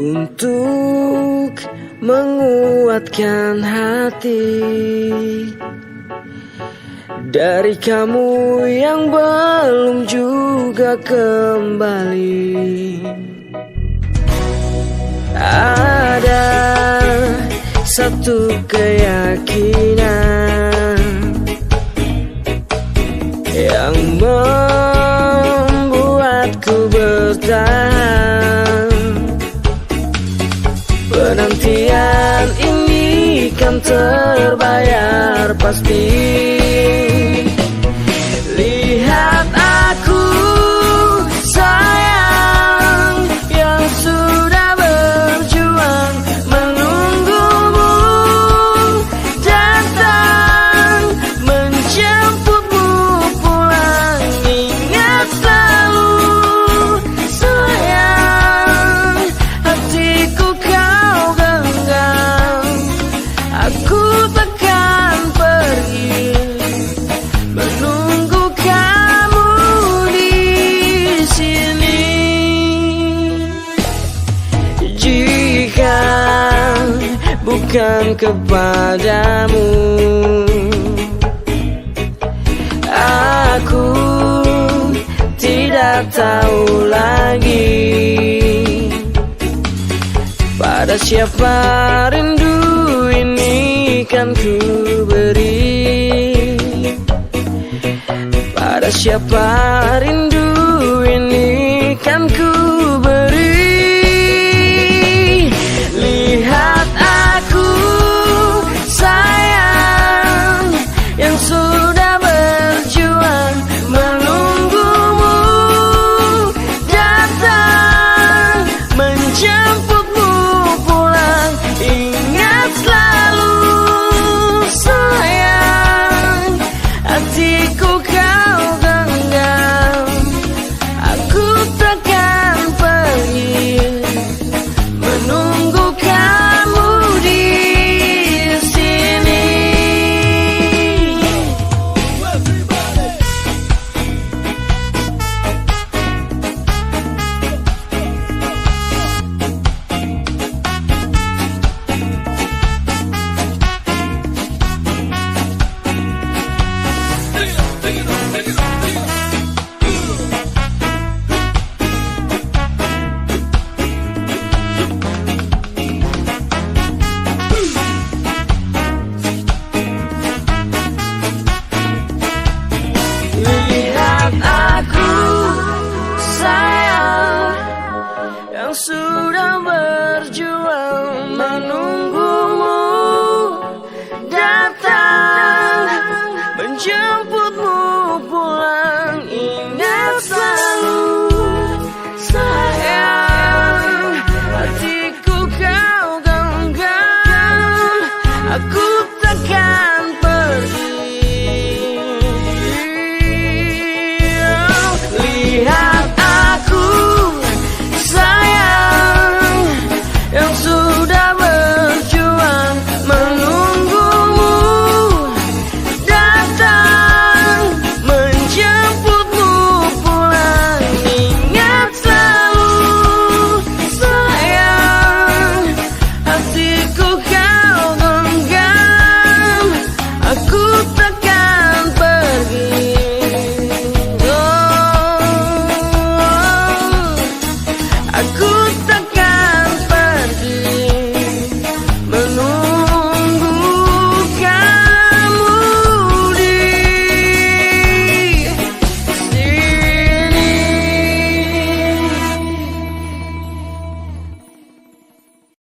untuk menguatkan hati dari kamu yang belum juga kembali. Ada satu keyakinan yang membuatku bertahan. Penantian ini kan terbayar pasti. Lihat aku sayang yang sudah berjuang menunggumu datang menjemputmu pulang. Ingat selalu sayang, hatiku kau genggam. Aku takkan pergi menunggu kamu di sini. Jika bukan kepadamu, aku tidak tahu lagi pada siapa rindu ini kan ku beri. Pada siapa rindu ini kan ku beri. Lihat aku sayang yang sudah berjuang menunggumu datang menjemputmu pulang. Ingat selalu sayang, hatiku kau genggam. Aku takkan pergi menunggu kamu di sini. Lihat aku sayang yang sudah berjuang menunggumu datang menjemputmu pulang. Ingat selalu sayang, hatiku kau genggam. Aku takkan pergi. Lihat aku sayang yang sudah